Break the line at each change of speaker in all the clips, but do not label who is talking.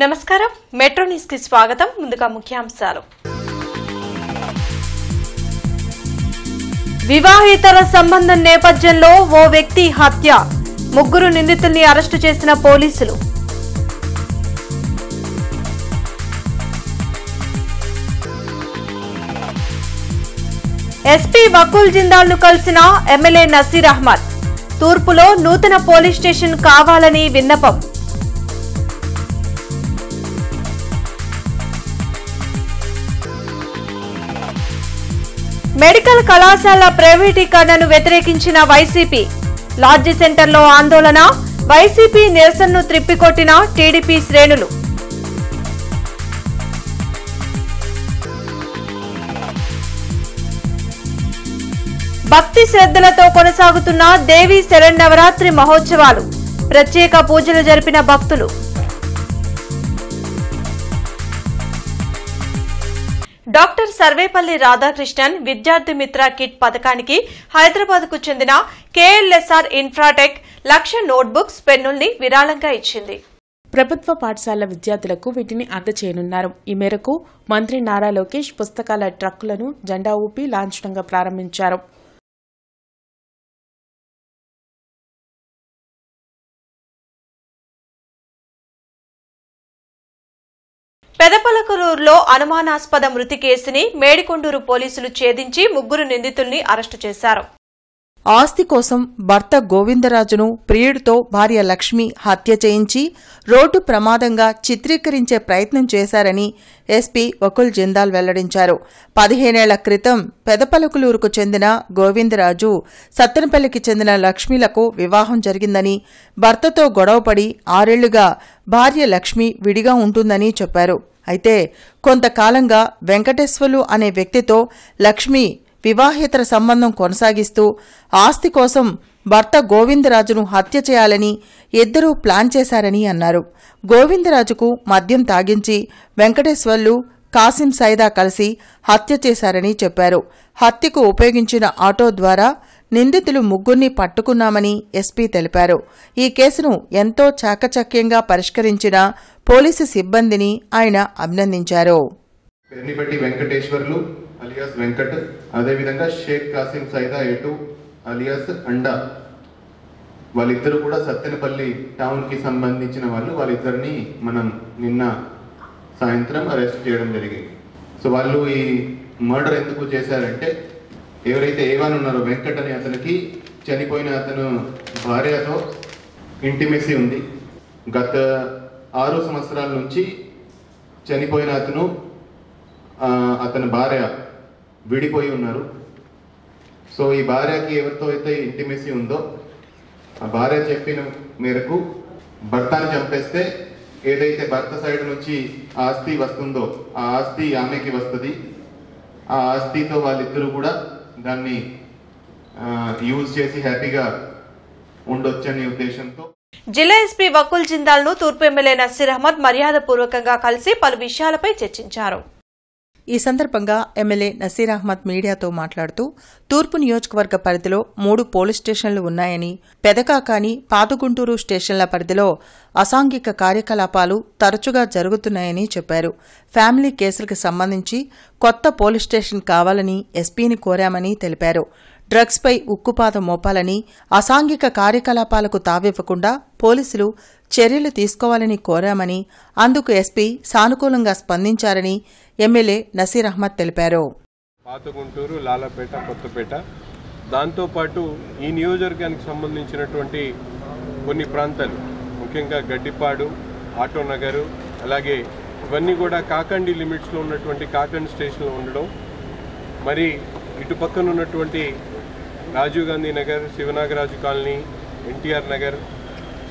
నమస్కారం metro news కి స్వాగతం ముందుగా ముఖ్యాంశాలు వివాహేతర సంబంధం నేపథ్యంలో ఓ వ్యక్తి హత్య ముగ్గురు నిందితుల్ని అరెస్టు చేసిన పోలీసులు ఎస్పీ వకుల్ జిందాల్ ను కలిసిన ఎమ్మెల్యే నసీర్ అహ్మద్ తూర్పులో నూతన పోలీస్ స్టేషన్ కావాలని విన్నపం మెడికల్ కళాశాల ప్రైవేటీకరణను వ్యతిరేకించిన వైసీపీ లాడ్జి సెంటర్లో ఆందోళన వైసీపీ నిరసనను త్రిప్పికొట్టిన టీడీపీ శ్రేణులు భక్తి శ్రద్ధలతో కొనసాగుతున్న దేవీ శరన్నవరాత్రి మహోత్సవాలు ప్రత్యేక పూజలు జరిపిన భక్తులు డాక్టర్ సర్వేపల్లి రాధాకృష్ణన్ విద్యార్థి మిత్ర కిట్ పథకానికి హైదరాబాద్ కు చెందిన కేఎల్ఎస్ఆర్ ఇన్ఫ్రాటెక్ 1,00,000 నోట్బుక్స్ పెన్నుల్ని విరాళంగా ఇచ్చింది.
ప్రభుత్వ పాఠశాల విద్యార్థులకు వీటిని అందజేయనున్నారు. ఈ మేరకు మంత్రి నారా లోకేష్ పుస్తకాల ట్రక్కులను జెండా ఊపి లాంఛనంగా ప్రారంభించారు.
పెదపలకలూరులో అనుమానాస్పద మృతి కేసుని మేడికొండూరు పోలీసులు ఛేదించి ముగ్గురు నిందితుల్ని అరెస్టు చేశారు.
ఆస్తి కోసం భర్త గోవిందరాజును ప్రియుడితో భార్య లక్ష్మి హత్య చేయించి రోడ్డు ప్రమాదంగా చిత్రీకరించే ప్రయత్నం చేశారని ఎస్పీ వకుల్ జిందాల్ వెల్లడించారు. 15 ఏళ్ల క్రితం పెదపలకలూరుకు చెందిన గోవిందరాజు సత్తెనపల్లికి చెందిన లక్ష్మిలకు వివాహం జరిగిందని, భర్తతో గొడవపడి 6 ఏళ్లుగా భార్య లక్ష్మి విడిగా ఉంటుందని చెప్పారు. అయితే కొంతకాలంగా వెంకటేశ్వర్లు అనే వ్యక్తితో లక్ష్మి వివాహేతర సంబంధం కొనసాగిస్తూ ఆస్తి కోసం భర్త గోవిందరాజును హత్య చేయాలని ఇద్దరూ ప్లాన్ చేశారని అన్నారు. గోవిందరాజుకు మద్యం తాగించి వెంకటేశ్వర్లు కాసిం సైదా కలిసి హత్య చేశారని చెప్పారు. హత్యకు ఉపయోగించిన ఆటో ద్వారా నిందితులు ముగ్గురిని పట్టుకున్నామని ఎస్పీ తెలిపారు. ఈ కేసును ఎంతో చాకచక్యంగా పరిష్కరించిన పోలీసు సిబ్బందిని ఆయన అభినందించారు.
అలియాస్ వెంకట్, అదేవిధంగా షేక్ కాసిం సైదా ఎటు అలియాస్ అండా, వాళ్ళిద్దరూ కూడా సత్తెనపల్లి టౌన్కి సంబంధించిన వాళ్ళు. వాళ్ళిద్దరిని మనం నిన్న సాయంత్రం అరెస్ట్ చేయడం జరిగింది. సో వాళ్ళు ఈ మర్డర్ ఎందుకు చేశారంటే, ఎవరైతే ఏవాన్ ఉన్నారో వెంకట్ అనే అతనికి చనిపోయిన అతను భార్యతో ఇంటిమెసీ ఉంది. గత 6 సంవత్సరాల నుంచి చనిపోయిన అతని భార్య విడిపోయి ఉన్నారు. సో ఈ భార్యకి ఎవరితో అయితే ఇంటిమెసీ ఉందో ఆ భార్య చెప్పిన మేరకు భర్తను చంపేస్తే ఏదైతే భర్త సైడ్ నుంచి ఆస్తి వస్తుందో ఆ ఆస్తి ఆమెకి వస్తుంది. ఆ ఆస్తితో వాళ్ళిద్దరూ కూడా దాన్ని యూజ్ చేసి హ్యాపీగా ఉండొచ్చనే ఉద్దేశంతో
జిల్లా ఎస్పీ వకుల్ జిందాల్ ను తూర్పు ఎమ్మెల్యే నసీర్ అహ్మద్ మర్యాదపూర్వకంగా కలిసి పలు విషయాలపై చర్చించారు.
ఈ సందర్భంగా ఎమ్మెల్యే నసీర్ అహ్మద్ మీడియాతో మాట్లాడుతూ తూర్పు నియోజకవర్గ పరిధిలో 3 పోలీస్ స్టేషన్లు ఉన్నాయని, పెదకాకాని, పాతగుంటూరు స్టేషన్ల పరిధిలో అసాంఘిక కార్యకలాపాలు తరచుగా జరుగుతున్నాయని చెప్పారు. ఫ్యామిలీ కేసులకు సంబంధించి కొత్త పోలీస్ స్టేషన్ కావాలని ఎస్పీని కోరామని తెలిపారు. డ్రగ్స్పై ఉక్కుపాదం మోపాలని, అసాంఘిక కార్యకలాపాలకు తావివ్వకుండా పోలీసులు చర్యలు తీసుకోవాలని కోరామని, అందుకు ఎస్పీ సానుకూలంగా స్పందించారని ఎమ్మెల్యే నసీర్ అహ్మద్ తెలిపారు.
పాతగుంటూరు, లాలపేట, కొత్తపేట, దాంతోపాటు ఈ నియోజకవర్గానికి సంబంధించినటువంటి కొన్ని ప్రాంతాలు, ముఖ్యంగా గడ్డిపాడు, ఆటోనగరు, అలాగే ఇవన్నీ కూడా కాకండి లిమిట్స్లో ఉన్నటువంటి కాకండి స్టేషన్లో ఉండడం, మరి ఇటు పక్కన ఉన్నటువంటి రాజీవ్ గాంధీ నగర్, శివనాగరాజు కాలనీ, ఎన్టీఆర్ నగర్,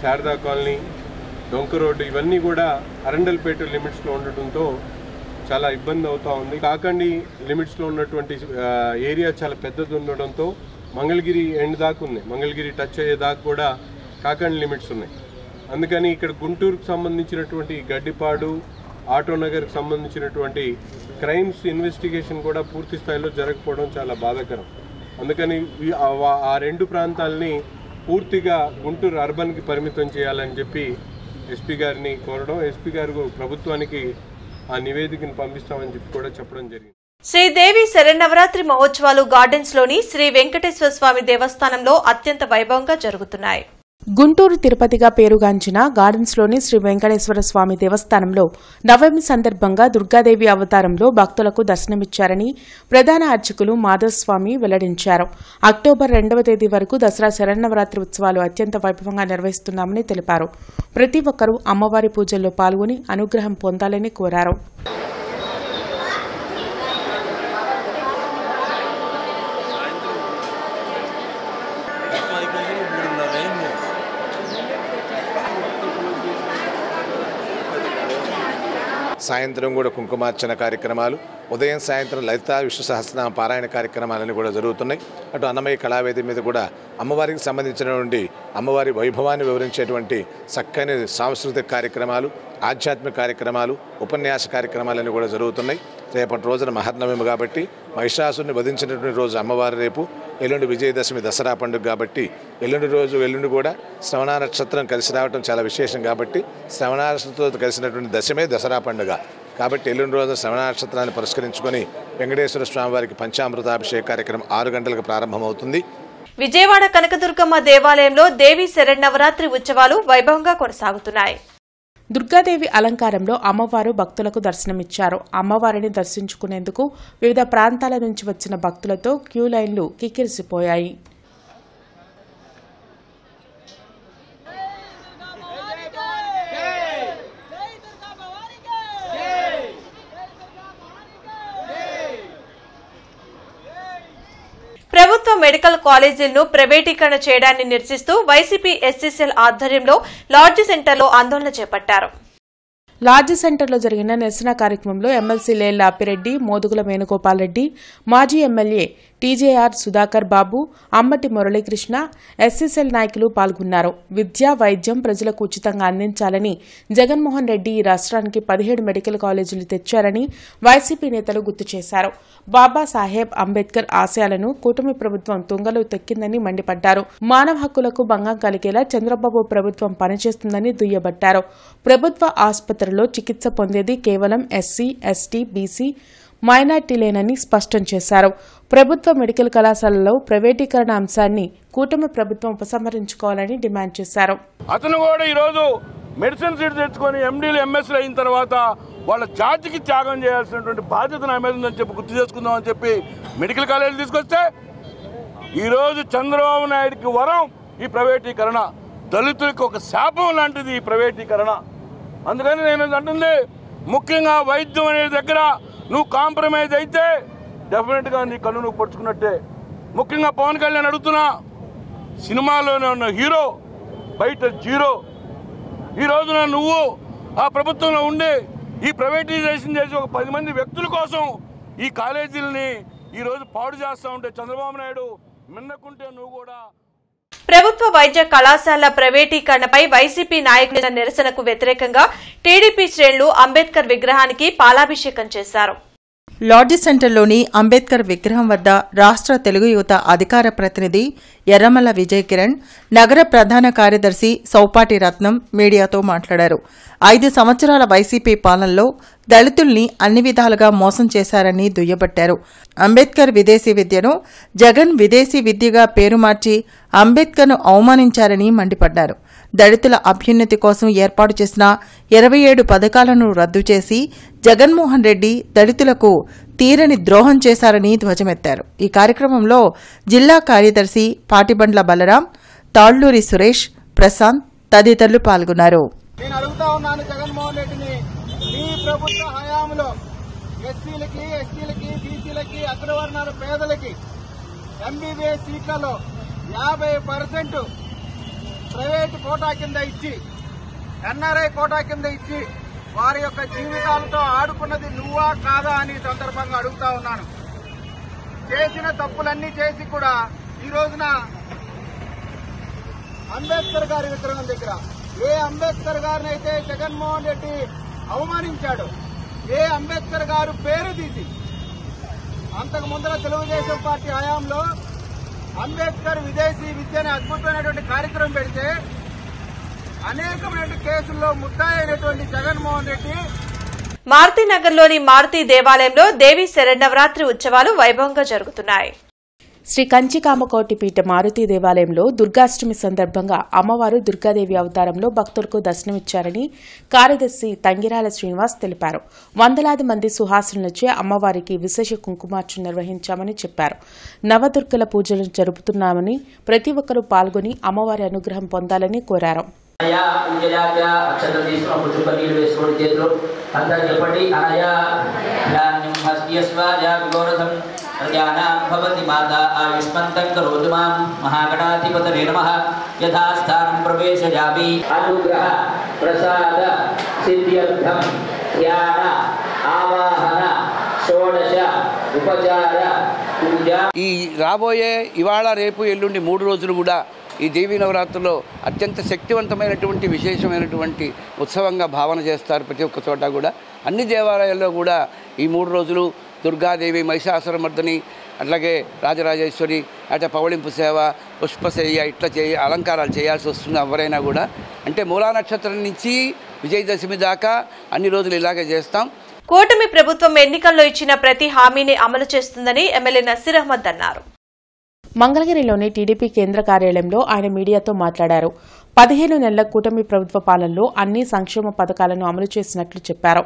శారదా కాలనీ, డొంక రోడ్డు, ఇవన్నీ కూడా అరండల్పేట లిమిట్స్లో ఉండటంతో చాలా ఇబ్బంది అవుతూ ఉంది. కాకండి లిమిట్స్లో ఉన్నటువంటి ఏరియా చాలా పెద్దది ఉండడంతో మంగళగిరి ఎండ్ దాకా ఉంది, మంగళగిరి టచ్ అయ్యే దాకా కూడా కాకండి లిమిట్స్ ఉన్నాయి. అందుకని ఇక్కడ గుంటూరుకు సంబంధించినటువంటి గడ్డిపాడు, ఆటోనగర్కి సంబంధించినటువంటి క్రైమ్స్ ఇన్వెస్టిగేషన్ కూడా పూర్తి స్థాయిలో జరగకపోవడం చాలా బాధాకరం. అందుకని ఆ 2 ప్రాంతాలని పూర్తిగా గుంటూరు అర్బన్కి పరిమితం చేయాలని చెప్పి ఎస్పీ గారిని కోరడం, ఎస్పీ గారు ప్రభుత్వానికి ఆ నివేదికను పంపిస్తామని చెప్పి కూడా చెప్పడం జరిగింది.
శ్రీదేవి శరన్నవరాత్రి మహోత్సవాలు గార్డెన్స్ లోని శ్రీ వెంకటేశ్వర స్వామి దేవస్థానంలో అత్యంత వైభవంగా జరుగుతున్నాయి.
గుంటూరు తిరుపతిగా పేరుగాంచిన గార్డెన్స్లోని శ్రీ వెంకటేశ్వర స్వామి దేవస్థానంలో నవమి సందర్భంగా దుర్గాదేవి అవతారంలో భక్తులకు దర్శనమిచ్చారని ప్రధాన అర్చకులు మాధవస్వామి వెల్లడించారు. అక్టోబర్ 2వ తేదీ వరకు దసరా శరన్నవరాత్రి ఉత్సవాలు అత్యంత వైభవంగా నిర్వహిస్తున్నామని తెలిపారు. ప్రతి ఒక్కరూ అమ్మవారి పూజల్లో పాల్గొని అనుగ్రహం పొందాలని కోరారు.
సాయంత్రం కూడా కుంకుమార్చన కార్యక్రమాలు, ఉదయం సాయంత్రం లలితా విష్ణు సహస్రనామ పారాయణ కార్యక్రమాలన్నీ కూడా జరుగుతున్నాయి. అటు అన్నమయ్య కళావేది మీద కూడా అమ్మవారికి సంబంధించినటువంటి అమ్మవారి వైభవాన్ని వివరించేటువంటి చక్కని సాంస్కృతిక కార్యక్రమాలు, ఆధ్యాత్మిక కార్యక్రమాలు, ఉపన్యాస కార్యక్రమాలన్నీ కూడా జరుగుతున్నాయి. రేపటి రోజున మహర్నవమి కాబట్టి మహిషాసుని వధించినటువంటి రోజు అమ్మవారి రేపు, ఎల్లుండి విజయదశమి దసరా పండుగ కాబట్టి ఎల్లుండి కూడా శ్రవణ నక్షత్రం కలిసి రావడం చాలా విశేషం కాబట్టి శ్రవణ నక్షత్రంతో కలిసినటువంటి దశమే దసరా పండుగ కాబట్టి ఎల్లుండి రోజు శ్రవణ నక్షత్రాన్ని పురస్కరించుకొని వెంకటేశ్వర స్వామి వారికి పంచామృతాభిషేక కార్యక్రమం 6 గంటలకు ప్రారంభమవుతుంది.
విజయవాడ కనకదుర్గమ్మ దేవాలయంలో దేవి శరన్నవరాత్రి ఉత్సవాలు వైభవంగా కొనసాగుతున్నాయి.
దుర్గాదేవి అలంకారంలో అమ్మవారు భక్తులకు దర్శనమిచ్చారు. అమ్మవారిని దర్శించుకునేందుకు వివిధ ప్రాంతాల నుంచి వచ్చిన భక్తులతో క్యూ లైన్లు కిక్కిరిసిపోయాయి.
ప్రభుత్వ మెడికల్ కాలేజీలను ప్రైవేటీకరణ చేయడాన్ని నిరసిస్తూ వైసీపీ ఎస్సీసీఎల్ ఆధ్వర్యంలో లాడ్జి సెంటర్లో ఆందోళన చేపట్టారు.
లాడ్జి సెంటర్లో జరిగిన నిరసన కార్యక్రమంలో ఎమ్మెల్సీ లేళ్ల అప్పిరెడ్డి, మోదుగుల వేణుగోపాల్ రెడ్డి, మాజీ ఎమ్మెల్యే టీజేఆర్ సుధాకర్ బాబు, అమ్మటి మురళీకృష్ణ, ఎస్సీసీఎల్ నాయకులు పాల్గొన్నారు. విద్య, వైద్యం ప్రజలకు ఉచితంగా అందించాలని జగన్మోహన్ రెడ్డి ఈ రాష్ట్రానికి 17 మెడికల్ కాలేజీలు తెచ్చారని వైసీపీ నేతలు గుర్తు చేశారు. బాబాసాహెబ్ అంబేద్కర్ ఆశయాలను కూటమి ప్రభుత్వం తుంగలో తొక్కిందని మండిపడ్డారు. మానవ హక్కులకు భంగం కలిగేలా చంద్రబాబు ప్రభుత్వం పనిచేస్తుందని దుయ్యబట్టారు. ప్రభుత్వ ఆసుపత్రిలో చికిత్స పొందేది కేవలం ఎస్సీ, ఎస్టీ, బీసీ, మైనార్టీలేనని స్పష్టం చేశారు. ప్రభుత్వ మెడికల్ కళాశాలలో ప్రైవేటీకరణ అంశాన్ని కూటమి ప్రభుత్వం ఉపసంహరించుకోవాలని డిమాండ్ చేశారు.
అతను కూడా ఈరోజు మెడిసిన్ సీట్ తెచ్చుకొని ఎండీలు, ఎంఎస్లు అయిన తర్వాత వాళ్ళ జాతికి త్యాగం చేయాల్సినటువంటి బాధ్యత నా మీద ఉందని చెప్పి గుర్తు చేసుకుందామని చెప్పి మెడికల్ కాలేజీలు తీసుకొస్తే ఈరోజు చంద్రబాబు నాయుడికి వరం ఈ ప్రైవేటీకరణ, దళితులకు ఒక శాపం లాంటిది ఈ ప్రైవేటీకరణ. అందుకని నేను అంటుంది, ముఖ్యంగా వైద్యం అనే దగ్గర నువ్వు కాంప్రమైజ్ అయితే డెఫినెట్గా నీ కళ్ళు నువ్వు పడుచుకున్నట్టే. ముఖ్యంగా పవన్ కళ్యాణ్ అడుగుతున్నా, సినిమాలోనే ఉన్న హీరో బయట జీరో. ఈ రోజున నువ్వు ఆ ప్రభుత్వంలో ఉండి ఈ ప్రైవేటైజేషన్ చేసి ఒక 10 మంది వ్యక్తుల కోసం ఈ కాలేజీలని ఈరోజు పాడు చేస్తూ ఉంటే చంద్రబాబు నాయుడు మిన్నకుంటే నువ్వు కూడా.
ప్రభుత్వ వైద్య కళాశాల ప్రైవేటీకరణపై వైసీపీ నాయకుల నిరసనకు వ్యతిరేకంగా టీడీపీ శ్రేణులు అంబేద్కర్ విగ్రహానికి పాలాభిషేకం చేశారు.
లాడ్జి సెంటర్లోని అంబేద్కర్ విగ్రహం వద్ద రాష్ట్ర తెలుగు యువత అధికార ప్రతినిధి ఎర్రమల్ల విజయ్ కిరణ్, నగర ప్రధాన కార్యదర్శి సౌపాటి రత్నం మీడియాతో మాట్లాడారు. 5 సంవత్సరాల వైసీపీ పాలనలో దళితుల్ని అన్ని విధాలుగా మోసం చేశారని దుయ్యబట్టారు. అంబేద్కర్ విదేశీ విద్యను జగన్ విదేశీ విద్యగా పేరు మార్చి అంబేద్కర్ను అవమానించారని మండిపడ్డారు. దళితుల అభ్యున్నతి కోసం ఏర్పాటు చేసిన 27 పథకాలను రద్దు చేసి జగన్మోహన్ రెడ్డి దళితులకు తీరని ద్రోహం చేశారని ధ్వజమెత్తారు. ఈ కార్యక్రమంలో జిల్లా కార్యదర్శి పాటిబండ్ల బలరాం, తాళ్లూరి సురేష్, ప్రశాంత్ తదితరులు పాల్గొన్నారు.
నేను అడుగుతా ఉన్నాను జగన్మోహన్ రెడ్డిని, మీ ప్రభుత్వ హయాంలో ఎస్సీలకి, ఎస్టీలకి, బీసీలకి, అగ్రవర్ణాల పేదలకి ఎంబీబీఎస్ సీట్లలో 50% ప్రైవేటు కోటా కింద ఇచ్చి, ఎన్ఆర్ఐ కోటా కింద ఇచ్చి వారి యొక్క జీవితాలతో ఆడుకున్నది నువ్వా కాదా అని సందర్భంగా అడుగుతా ఉన్నాను. చేసిన తప్పులన్నీ చేసి కూడా ఈ రోజున అంబేద్కర్ గారి విగ్రహం దగ్గర ఏ అంబేద్కర్ గారిని అయితే జగన్మోహన్ రెడ్డి అవమానించాడు, ఏ అంబేద్కర్ గారు పేరు తీసి అంతకు ముందర తెలుగుదేశం పార్టీ హయాంలో అంబేద్కర్ విదేశీ విద్య అనే అద్భుతమైనటువంటి కార్యక్రమం పెడితే అనేకమైన కేసుల్లో ముద్దాయి అయినటువంటి జగన్మోహన్ రెడ్డి
మారుతినగర్లోని మారుతి దేవాలయంలో దేవి శరన్నవరాత్రి ఉత్సవాలు వైభవంగా జరుగుతున్నాయి.
శ్రీ కంచికామకోటి పీఠ మారుతి దేవాలయంలో దుర్గాష్టమి సందర్భంగా అమ్మవారు దుర్గాదేవి అవతారంలో భక్తులకు దర్శనమిచ్చారని కార్యదర్శి తంగిరాల శ్రీనివాస్ తెలిపారు. వందలాది మంది సుహాసులచే అమ్మవారికి విశేష కుంకుమార్చన నిర్వహించామని చెప్పారు. నవదుర్గల పూజలు జరుపుతున్నామని ప్రతి ఒక్కరూ పాల్గొని అమ్మవారి అనుగ్రహం పొందాలని కోరారు.
भवति माता आयुष्मन्तं करोतु मां महागणाधिपतये नमः यथास्थानं प्रवेशयामि अनुग्रह प्रसाद सिद्ध्यर्थं ध्यान आवाहन షోడశ ఉపచార పూజ.
ఈ రాబోయే ఇవాళ రేపు ఎల్లుండి 3 రోజులు కూడా ఈ దేవీ నవరాత్రుల్లో అత్యంత శక్తివంతమైనటువంటి విశేషమైనటువంటి ఉత్సవంగా భావన చేస్తారు. ప్రతి ఒక్క చోట కూడా అన్ని దేవాలయాల్లో కూడా ఈ 3 రోజులు దుర్గాదేవి, మహిషాసురమర్దిని, అట్లాగే రాజరాజేశ్వరి, అట్లా పవళింపు సేవ, పుష్పశయ్య ఇట్లా అలంకారాలు చేయాల్సి వస్తుంది ఎవరైనా కూడా. అంటే మూలా నక్షత్రం నుంచి విజయదశమి దాకా అన్ని రోజులు ఇలాగే చేస్తాం.
కూటమి ప్రభుత్వం ఎన్నికల్లో ఇచ్చిన ప్రతి హామీని అమలు చేస్తుందని ఎమ్మెల్యే నసీర్ అహ్మద్ అన్నారు.
మంగళగిరిలోని టీడీపీ కేంద్ర కార్యాలయంలో ఆయన మీడియాతో మాట్లాడారు. 15 నెలల కూటమి ప్రభుత్వ పాలనలో అన్ని సంక్షేమ పథకాలను అమలు చేసినట్లు చెప్పారు.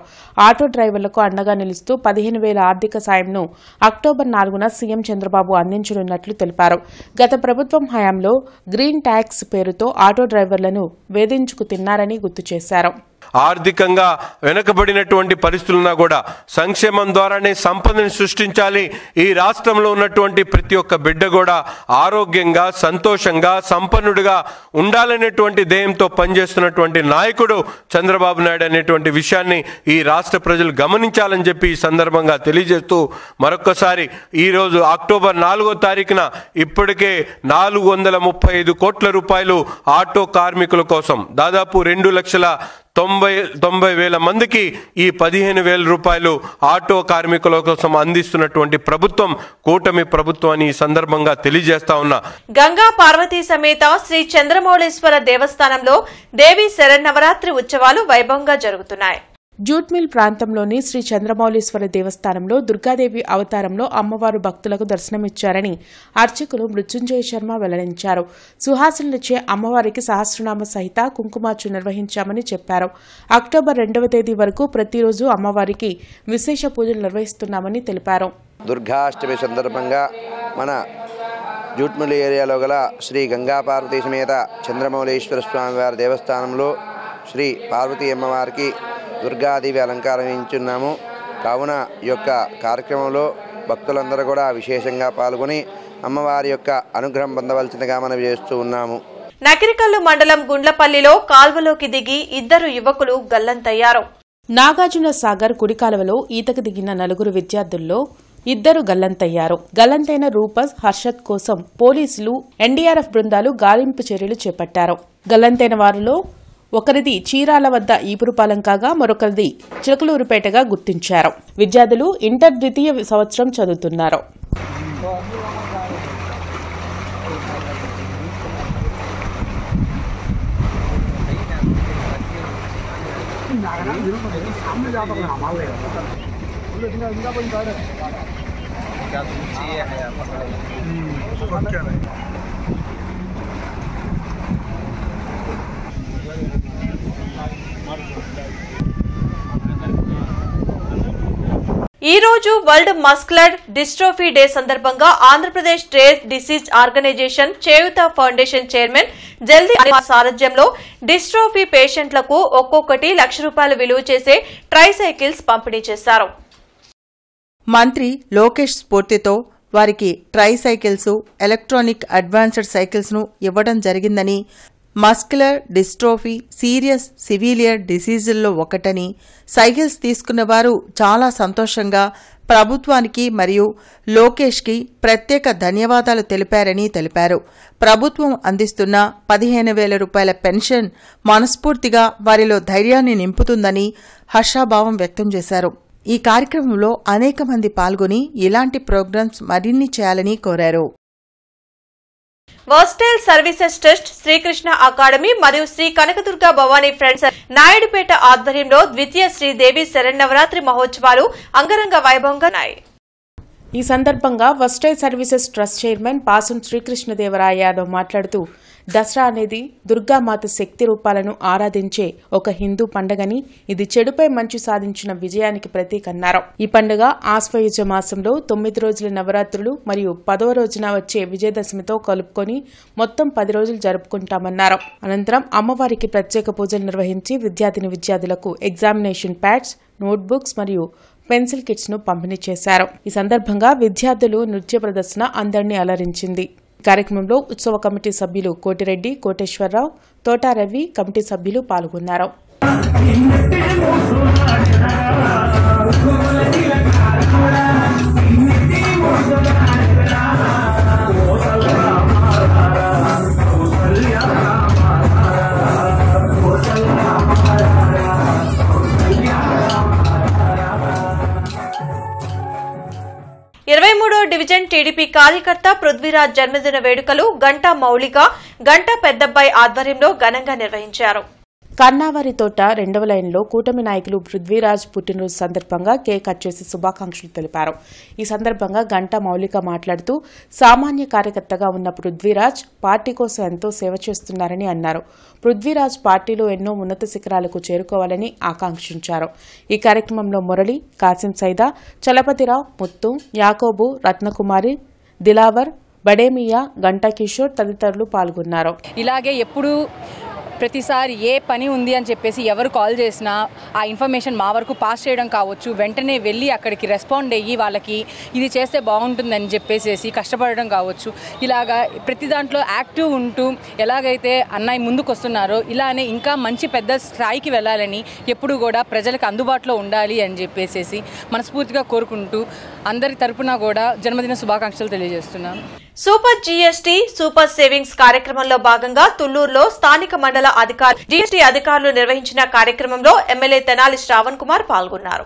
ఆటో డ్రైవర్లకు అండగా నిలుస్తూ 15,000 ఆర్థిక సాయంను అక్టోబర్ 4న సీఎం చంద్రబాబు అందించనున్నట్లు తెలిపారు. గత ప్రభుత్వం హయాంలో గ్రీన్ ట్యాక్స్ పేరుతో ఆటో డ్రైవర్లను వేధించుకు తిన్నారని గుర్తు చేశారు.
ఆర్థికంగా వెనుకబడినటువంటి పరిస్థితులున్నా కూడా సంక్షేమం ద్వారానే సంపదను సృష్టించాలి. ఈ రాష్ట్రంలో ఉన్నటువంటి ప్రతి ఒక్క బిడ్డ కూడా ఆరోగ్యంగా, సంతోషంగా, సంపన్నుడిగా ఉండాలనేటువంటి ధ్యేయంతో పనిచేస్తున్నటువంటి నాయకుడు చంద్రబాబు నాయుడు అనేటువంటి విషయాన్ని ఈ రాష్ట్ర ప్రజలు గమనించాలని చెప్పి ఈ సందర్భంగా తెలియజేస్తూ మరొకసారి ఈరోజు అక్టోబర్ 4వ తారీఖున ఇప్పటికే 435 కోట్ల రూపాయలు ఆటో కార్మికుల కోసం దాదాపు 2,90,000 మందికి ఈ 15,000 రూపాయలు ఆటో కార్మికుల కోసం అందిస్తున్నటువంటి ప్రభుత్వం కూటమి ప్రభుత్వం అని ఈ సందర్భంగా తెలియజేస్తా ఉన్నా.
గంగా పార్వతీ సమేత శ్రీ చంద్రమౌళేశ్వర దేవస్థానంలో దేవి శరన్నవరాత్రి ఉత్సవాలు వైభవంగా జరుగుతున్నాయి.
జూట్మిల్ ప్రాంతంలోని శ్రీ చంద్రమౌళీశ్వర దేవస్థానంలో దుర్గాదేవి అవతారంలో అమ్మవారు భక్తులకు దర్శనమిచ్చారని అర్చకులు మృత్యుంజయ శర్మ వెల్లడించారు. సుహాసులచే అమ్మవారికి సహస్రనామ సహిత కుంకుమార్చన నిర్వహించామని చెప్పారు. అక్టోబర్ 2వ తేదీ వరకు ప్రతిరోజు అమ్మవారికి విశేష పూజలు నిర్వహిస్తున్నామని తెలిపారు.
దుర్గాష్టమి సందర్భంగా మన జూట్మిల్ ఏరియాలో గల శ్రీ గంగా పార్వతీ సమేత చంద్రమౌళేశ్వర స్వామివారి దేవస్థానంలో శ్రీ పార్వతీ అమ్మవారికి దుర్గాదేవి అలంకారం ఇచ్చున్నాము. కావున ఈ యొక్క కార్యక్రమంలో భక్తులందరూ కూడా విశేషంగా పాల్గొని అమ్మవారి యొక్క అనుగ్రహం పొందవలసిందిగా మనం చేస్తూ ఉన్నాము.
నకిరికల్లు మండలం గుండ్లపల్లిలో కాల్వలోకి దిగి 2 యువకులు గల్లంతయ్యారు.
నాగార్జున సాగర్ కుడి కాలువలో ఈతకు దిగిన 4 విద్యార్థుల్లో 2 గల్లంతయ్యారు. గల్లంతైన రూపస్, హర్షత్ కోసం పోలీసులు, ఎన్డీఆర్ఎఫ్ బృందాలు గాలింపు చర్యలు చేపట్టారు. గల్లంతైన వారిలో ఒకరిది చీరాల వద్ద ఈపురుపాలెం కాగా మరొకరిది చిలకలూరుపేటగా గుర్తించారు. విద్యార్థులు ఇంటర్ ద్వితీయ సంవత్సరం చదువుతున్నారు.
ఈ రోజు వరల్డ్ మస్కులర్ డిస్ట్రోఫీ డే సందర్భంగా ఆంధ్రప్రదేశ్ రేర్ డిసీజ్ ఆర్గనైజేషన్ చేయూత ఫౌండేషన్ చైర్మన్ జల్దీ సారథ్యంలో డిస్ట్రోఫీ పేషెంట్లకు ఒక్కొక్కటి ₹1,00,000 విలువ చేసే ట్రైసైకిల్స్ పంపిణీ చేశారు.
మంత్రి లోకేష్ స్ఫూర్తితో వారికి ట్రైసైకిల్స్, ఎలక్ట్రానిక్ అడ్వాన్స్డ్ సైకిల్స్ను ఇవ్వడం జరిగిందని, మస్కులర్ డిస్ట్రోఫీ సీరియస్ సివిలియర్ డిసీజుల్లో ఒకటని, సైకిల్స్ తీసుకున్న వారు చాలా సంతోషంగా ప్రభుత్వానికి మరియు లోకేష్కి ప్రత్యేక ధన్యవాదాలు తెలిపారని తెలిపారు. ప్రభుత్వం అందిస్తున్న ₹15,000 పెన్షన్ మనస్ఫూర్తిగా వారిలో ధైర్యాన్ని నింపుతుందని హర్షాభావం వ్యక్తం చేశారు. ఈ కార్యక్రమంలో అనేక మంది పాల్గొని ఇలాంటి ప్రోగ్రామ్స్ మరిన్ని చేయాలని కోరారు.
Versatile services trust, Srikrishna academy మరియు శ్రీ కనకదుర్గ భవానీ ఫ్రెండ్స్ నాయుడుపేట ఆధ్వర్యంలో ద్వితీయ శ్రీదేవి శరన్నవరాత్రి మహోత్సవాలు అంగరంగ వైభవంగా ఉన్నాయి.
ఈ సందర్భంగా వర్స్టైల్ సర్వీసెస్ ట్రస్ట్ చైర్మన్ పాసం శ్రీకృష్ణదేవరాయ యాదవ్ మాట్లాడుతూ దసరా అనేది దుర్గామాత శక్తి రూపాలను ఆరాధించే ఒక హిందూ పండుగని, ఇది చెడుపై మంచి సాధించిన విజయానికి ప్రతీక అన్నారు. ఈ పండుగ ఆశ్వయుజ మాసంలో 9 రోజుల నవరాత్రులు మరియు 10వ రోజున వచ్చే విజయదశమితో కలుపుకొని మొత్తం 10 రోజులు జరుపుకుంటామన్నారు. అనంతరం అమ్మవారికి ప్రత్యేక పూజలు నిర్వహించి విద్యార్థులకు ఎగ్జామినేషన్ ప్యాడ్స్, నోట్బుక్స్ మరియు పెన్సిల్ కిట్స్ ను పంపిణీ చేశారు. ఈ సందర్భంగా విద్యార్థులు నృత్య ప్రదర్శన అందరినీ అలరించింది. కార్యక్రమంలో ఉత్సవ కమిటీ సభ్యులు కోటిరెడ్డి, కోటేశ్వరరావు, తోటా రవి, కమిటీ సభ్యులు పాల్గొన్నారు.
డివిజన్ టీడీపీ కార్యకర్త పృథ్వీరాజ్ జన్మదిన వేడుకలు గంటా మౌలిక, గంటా పెద్దబ్బాయి ఆధ్వర్యంలో ఘనంగా నిర్వహించారు.
కర్ణావారి తోట 2వ లైన్లో కూటమి నాయకులు పృథ్వీరాజ్ పుట్టినరోజు సందర్భంగా కేక్ కట్ చేసి శుభాకాంక్షలు తెలిపారు. ఈ సందర్భంగా గంటా మౌలిక మాట్లాడుతూ సామాన్య కార్యకర్తగా ఉన్న పృథ్వీరాజ్ పార్టీ కోసం ఎంతో సేవ చేస్తున్నారని అన్నారు. పృథ్వీరాజ్ పార్టీలో ఎన్నో ఉన్నత శిఖరాలకు చేరుకోవాలని ఆకాంక్షించారు. ఈ కార్యక్రమంలో మురళి, కాసిం సైదా, చలపతిరావు, ముత్తు, యాకోబు, రత్నకుమారి, దిలావర్, బడేమియా, గంటా కిషోర్ తదితరులు పాల్గొన్నారు.
ఇలాగే ఎప్పుడు ప్రతిసారి ఏ పని ఉంది అని చెప్పేసి ఎవరు కాల్ చేసినా ఆ ఇన్ఫర్మేషన్ మా వరకు పాస్ చేయడం కావచ్చు, వెంటనే వెళ్ళి అక్కడికి రెస్పాండ్ అయ్యి వాళ్ళకి ఇది చేస్తే బాగుంటుందని చెప్పేసి కష్టపడడం కావచ్చు, ఇలాగా ప్రతి దాంట్లో యాక్టివ్ ఉంటూ ఎలాగైతే అన్నయ్య ముందుకు వస్తున్నారో ఇలానే ఇంకా మంచి పెద్ద స్థాయికి వెళ్ళాలని, ఎప్పుడు కూడా ప్రజలకు అందుబాటులో ఉండాలి అని చెప్పేసి మనస్ఫూర్తిగా కోరుకుంటూ అందరి తరపున కూడా జన్మదిన శుభాకాంక్షలు తెలియజేస్తున్నాను.
సూపర్ జీఎస్టీ సూపర్ సేవింగ్స్ కార్యక్రమంలో భాగంగా తుళ్లూరులో స్థానిక మండల జీఎస్టీ అధికారులు నిర్వహించిన కార్యక్రమంలో ఎమ్మెల్యే తెనాలి శ్రావణ్ కుమార్ పాల్గొన్నారు.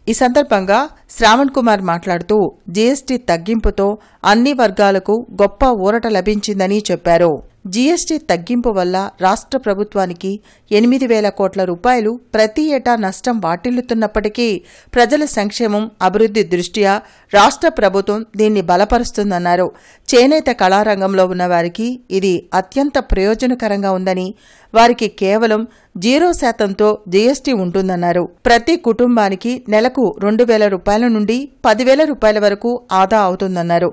ఈ సందర్భంగా శ్రావణ్ కుమార్ మాట్లాడుతూ జీఎస్టీ తగ్గింపుతో అన్ని వర్గాలకు గొప్ప ఊరట లభించిందని చెప్పారు. జీఎస్టీ తగ్గింపు వల్ల రాష్ట్ర ప్రభుత్వానికి 8,000 కోట్ల రూపాయలు ప్రతి ఏటా నష్టం వాటిల్లుతున్నప్పటికీ ప్రజల సంక్షేమం, అభివృద్ధి దృష్ట్యా రాష్ట్ర ప్రభుత్వం దీన్ని బలపరుస్తుందన్నారు. చేనేత కళారంగంలో ఉన్నవారికి ఇది అత్యంత ప్రయోజనకరంగా ఉందని, వారికి కేవలం 0%తో జీఎస్టీ ఉంటుందన్నారు. ప్రతి కుటుంబానికి నెలకు 2,000 రూపాయల నుండి 10,000 రూపాయల వరకు ఆదా అవుతుందన్నారు.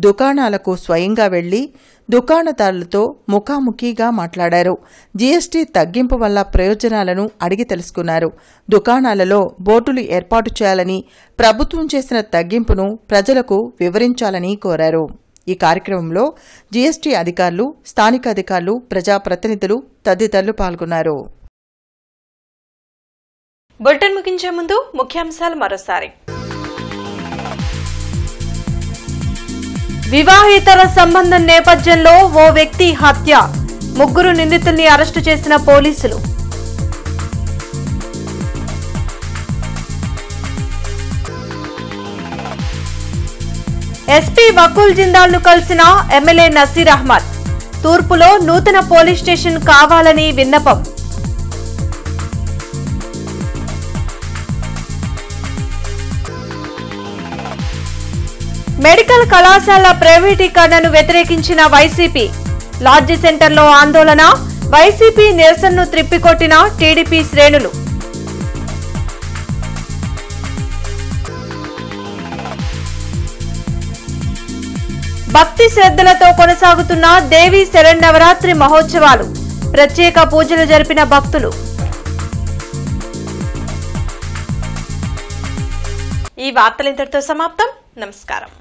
దుకాణాలకు స్వయంగా వెళ్లి దుకాణదారులతో ముఖాముఖిగా మాట్లాడారు. జీఎస్టీ తగ్గింపు వల్ల ప్రయోజనాలను అడిగి తెలుసుకున్నారు. దుకాణాలలో బోర్డులు ఏర్పాటు చేయాలని, ప్రభుత్వం చేసిన తగ్గింపును ప్రజలకు వివరించాలని కోరారు. ఈ కార్యక్రమంలో జీఎస్టీ అధికారులు, స్థానిక అధికారులు, ప్రజాప్రతినిధులు తదితరులు పాల్గొన్నారు.
బులెటిన్ ముగించే ముందు ముఖ్యాంశాలు మరోసారి. వివాహేతర సంబంధం నేపథ్యంలో ఓ వ్యక్తి హత్య, 3 నిందితుల్ని అరెస్టు చేసిన పోలీసులు. ఎస్పీ వకుల్ జిందాల్ ను కలిసిన ఎమ్మెల్యే నసీర్ అహ్మద్, తూర్పులో నూతన పోలీస్ స్టేషన్ కావాలని విన్నపం. మెడికల్ కళాశాల ప్రైవేటీకరణను వ్యతిరేకించిన వైసీపీ, లాడ్జి సెంటర్లో ఆందోళన, వైసీపీ నిరసనను త్రిప్పికొట్టిన టీడీపీ శ్రేణులు. భక్తి శ్రద్ధలతో కొనసాగుతున్న దేవీ శరన్నవరాత్రి మహోత్సవాలు, ప్రత్యేక పూజలు జరిపిన భక్తులు. ఈ వార్తలు ఇంతటితో సమాప్తం. నమస్కారం.